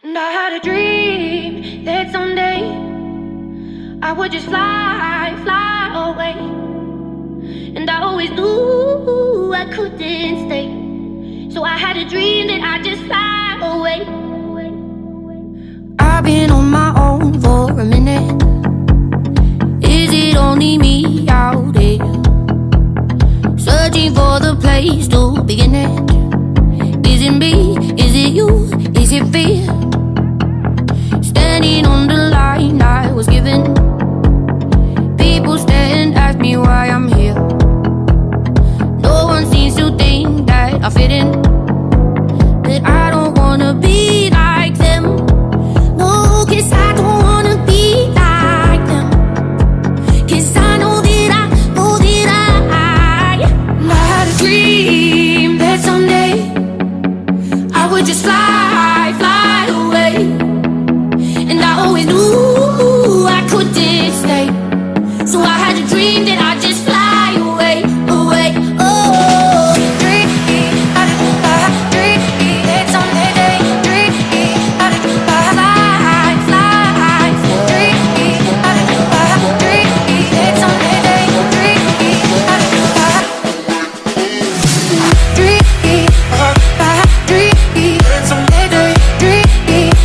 And I had a dream that someday I would just fly, fly away. And I always knew I couldn't stay, so I had a dream that I'd just fly away. I've been on my own for a minute. Is it only me out there, searching for the place to begin it? Is it me? Is it you? Is it fear? Standing on the line I was given. People stare and ask me why I'm here. No one seems to think that I fit in, that I don't wanna be like them. No, 'cause I don't wanna be like them. 'Cause I know that and I had a dream that someday I would just fly, fly away. And I always knew I couldn't stay, so I had a dream that I'd just fly away, away. Oh, dream, dream, it's on the day. Dream, fly, fly. Dream, it's on the day. Dream, it's on the day.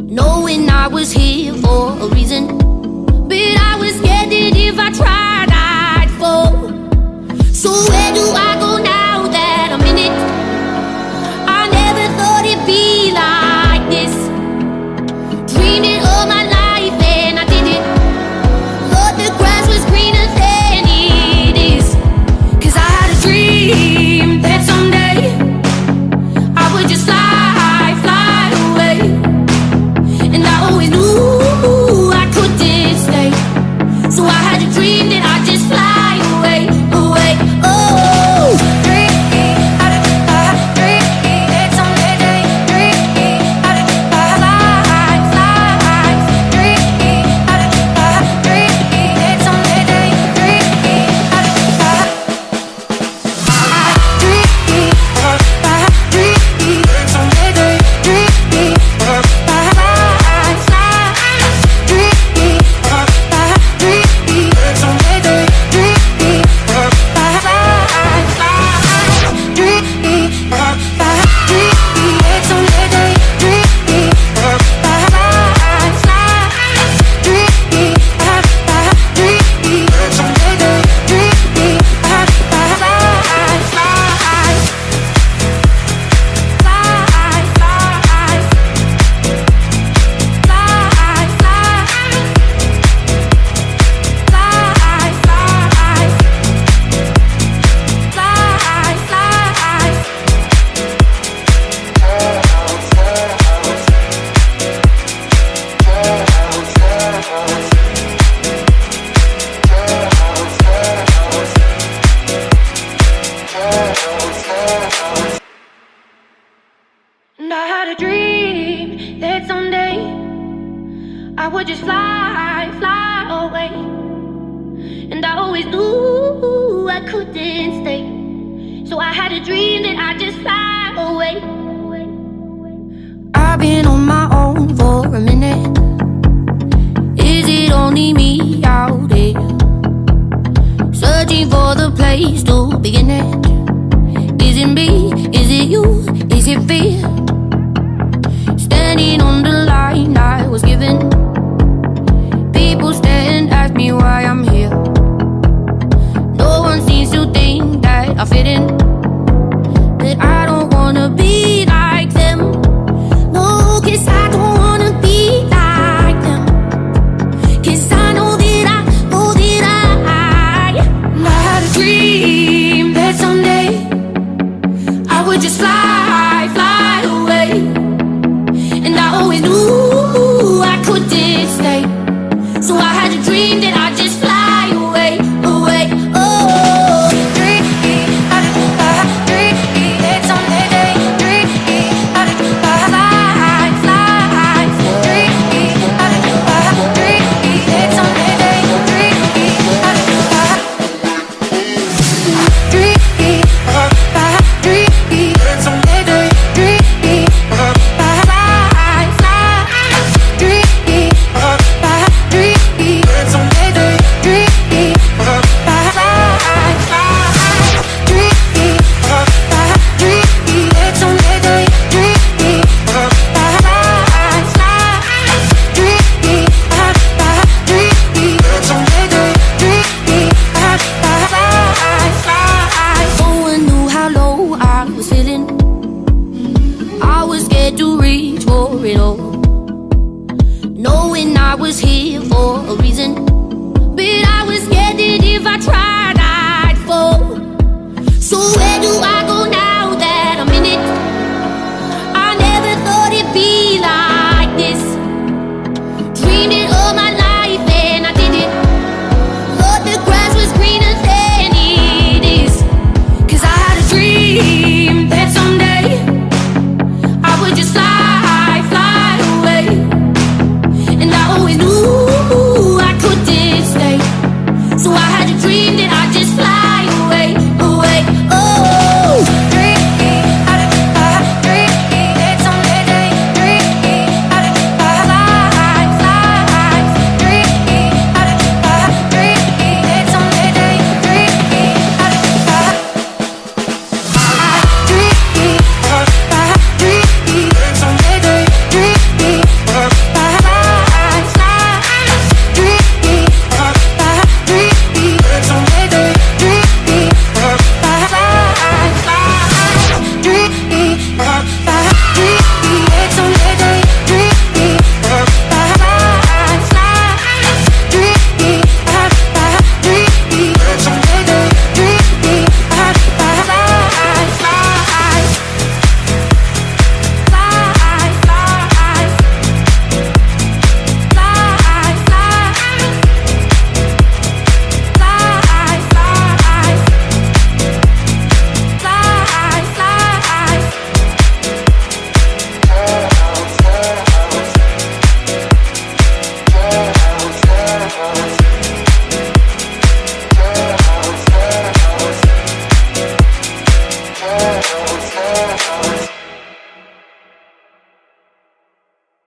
Knowing I was here for a reason, but I was scared that if I tried I'd fall. So where do I go now that I'm in it? I never thought it'd be like this. Dreamed it all my life and I did it. Thought the grass was greener than it is. 'Cause I had a dream that someday I would just fly, fly away. And I always knew I couldn't stay, so I had a dream that I'd just fly away, away. Oh, dream, it's on the day. Dream, fly, fly. Dream, it's on the day. Dream, it's on the day. And I had a dream that someday I would just fly, fly away. And I always knew I couldn't stay, so I had a dream that I'd just fly away. I've been on my own for a minute. Is it only me out there, searching for the place to begin it? Is it me? Is it you? Is it fear?